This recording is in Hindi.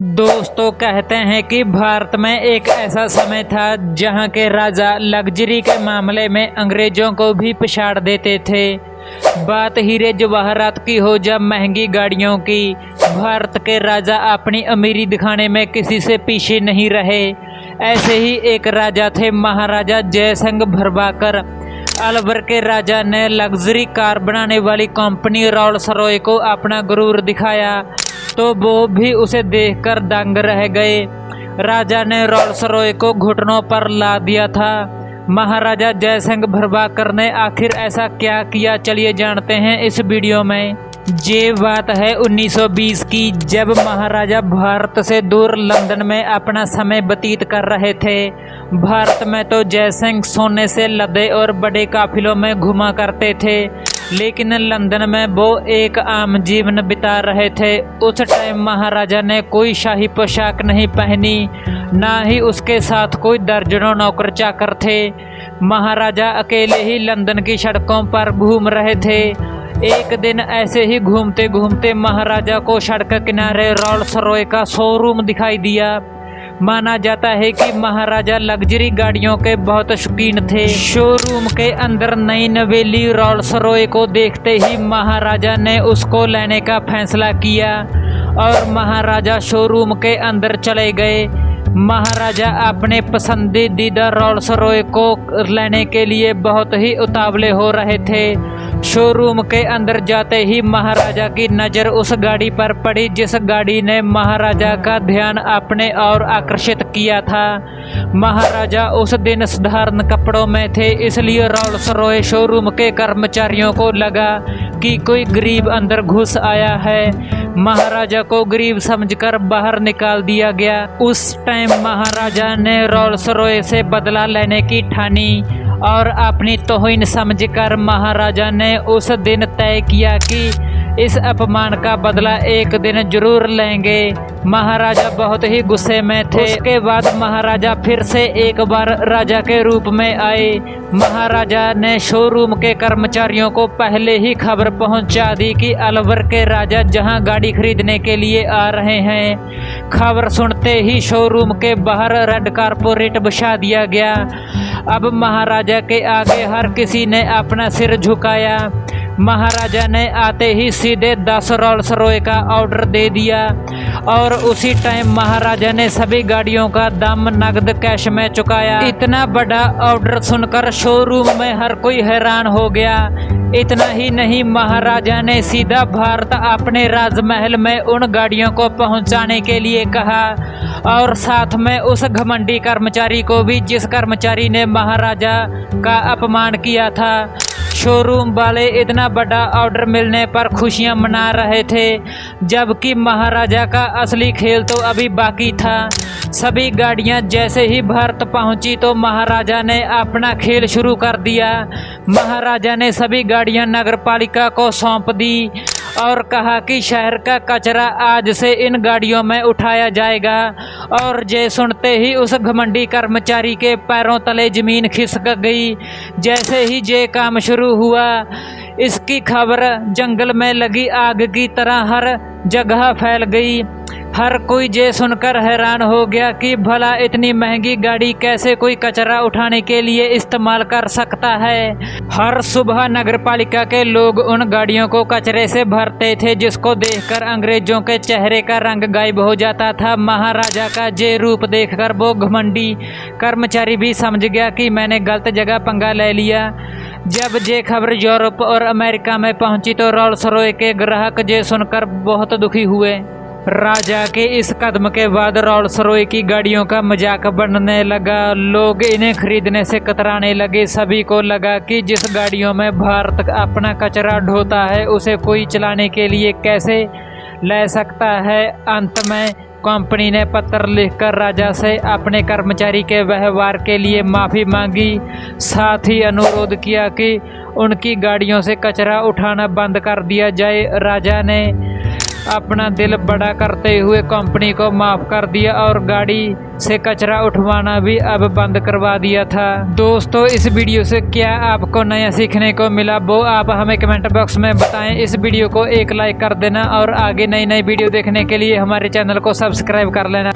दोस्तों कहते हैं कि भारत में एक ऐसा समय था जहां के राजा लग्जरी के मामले में अंग्रेजों को भी पछाड़ देते थे। बात हीरे जवाहरात की हो जब महंगी गाड़ियों की, भारत के राजा अपनी अमीरी दिखाने में किसी से पीछे नहीं रहे। ऐसे ही एक राजा थे महाराजा जयसिंह भरवाकर। अलवर के राजा ने लग्जरी कार बनाने वाली कंपनी रोल्स रॉय को अपना गुरूर दिखाया तो वो भी उसे देखकर दंग रह गए। राजा ने रोल्स रॉय को घुटनों पर ला दिया था। महाराजा जयसिंह भरवाकर ने आखिर ऐसा क्या किया, चलिए जानते हैं इस वीडियो में। ये बात है 1920 की, जब महाराजा भारत से दूर लंदन में अपना समय व्यतीत कर रहे थे। भारत में तो जयसिंह सोने से लदे और बड़े काफिलों में घुमा करते थे, लेकिन लंदन में वो एक आम जीवन बिता रहे थे। उस टाइम महाराजा ने कोई शाही पोशाक नहीं पहनी, ना ही उसके साथ कोई दर्जनों नौकर चाकर थे। महाराजा अकेले ही लंदन की सड़कों पर घूम रहे थे। एक दिन ऐसे ही घूमते घूमते महाराजा को सड़क किनारे रोल्स रॉय का शोरूम दिखाई दिया। माना जाता है कि महाराजा लग्जरी गाड़ियों के बहुत शौकीन थे। शोरूम के अंदर नई नवेली रोल्स रॉय को देखते ही महाराजा ने उसको लेने का फैसला किया और महाराजा शोरूम के अंदर चले गए। महाराजा अपने पसंदीदा रोल्स रॉय को लेने के लिए बहुत ही उतावले हो रहे थे। शोरूम के अंदर जाते ही महाराजा की नज़र उस गाड़ी पर पड़ी जिस गाड़ी ने महाराजा का ध्यान अपने ओर आकर्षित किया था। महाराजा उस दिन साधारण कपड़ों में थे, इसलिए रोल्स रॉय शोरूम के कर्मचारियों को लगा कि कोई गरीब अंदर घुस आया है। महाराजा को गरीब समझकर बाहर निकाल दिया गया। उस टाइम महाराजा ने रोल्स रॉय से बदला लेने की ठानी और अपनी तौहीन समझकर महाराजा ने उस दिन तय किया कि इस अपमान का बदला एक दिन जरूर लेंगे। महाराजा बहुत ही गुस्से में थे। उसके बाद महाराजा फिर से एक बार राजा के रूप में आए। महाराजा ने शोरूम के कर्मचारियों को पहले ही खबर पहुंचा दी कि अलवर के राजा जहां गाड़ी खरीदने के लिए आ रहे हैं। खबर सुनते ही शोरूम के बाहर रेड कारपोरेट बिछा दिया गया। अब महाराजा के आगे हर किसी ने अपना सिर झुकाया। महाराजा ने आते ही सीधे 10 रोल्स रॉय का ऑर्डर दे दिया और उसी टाइम महाराजा ने सभी गाड़ियों का दाम नगद कैश में चुकाया। इतना बड़ा ऑर्डर सुनकर शोरूम में हर कोई हैरान हो गया। इतना ही नहीं, महाराजा ने सीधा भारत अपने राजमहल में उन गाड़ियों को पहुंचाने के लिए कहा और साथ में उस घमंडी कर्मचारी को भी जिस कर्मचारी ने महाराजा का अपमान किया था। शोरूम वाले इतना बड़ा ऑर्डर मिलने पर खुशियां मना रहे थे, जबकि महाराजा का असली खेल तो अभी बाकी था। सभी गाड़ियां जैसे ही भारत पहुंची तो महाराजा ने अपना खेल शुरू कर दिया। महाराजा ने सभी गाड़ियां नगरपालिका को सौंप दी और कहा कि शहर का कचरा आज से इन गाड़ियों में उठाया जाएगा। और ये सुनते ही उस घमंडी कर्मचारी के पैरों तले जमीन खिसक गई। जैसे ही ये काम शुरू हुआ, इसकी खबर जंगल में लगी आग की तरह हर जगह फैल गई। हर कोई ये सुनकर हैरान हो गया कि भला इतनी महंगी गाड़ी कैसे कोई कचरा उठाने के लिए इस्तेमाल कर सकता है। हर सुबह नगरपालिका के लोग उन गाड़ियों को कचरे से भरते थे, जिसको देखकर अंग्रेजों के चेहरे का रंग गायब हो जाता था। महाराजा का ये रूप देखकर वो घमंडी कर्मचारी भी समझ गया कि मैंने गलत जगह पंगा ले लिया। जब ये खबर यूरोप और अमेरिका में पहुंची तो रोल्स रॉय के ग्राहक ये सुनकर बहुत दुखी हुए। राजा के इस कदम के बाद रोल्स रॉय की गाड़ियों का मजाक बनने लगा। लोग इन्हें खरीदने से कतराने लगे। सभी को लगा कि जिस गाड़ियों में भारत अपना कचरा ढोता है उसे कोई चलाने के लिए कैसे ले सकता है। अंत में कंपनी ने पत्र लिखकर राजा से अपने कर्मचारी के व्यवहार के लिए माफ़ी मांगी, साथ ही अनुरोध किया कि उनकी गाड़ियों से कचरा उठाना बंद कर दिया जाए। राजा ने अपना दिल बड़ा करते हुए कंपनी को माफ कर दिया और गाड़ी से कचरा उठवाना भी अब बंद करवा दिया था। दोस्तों, इस वीडियो से क्या आपको नया सीखने को मिला वो आप हमें कमेंट बॉक्स में बताएं। इस वीडियो को एक लाइक कर देना और आगे नई नई वीडियो देखने के लिए हमारे चैनल को सब्सक्राइब कर लेना।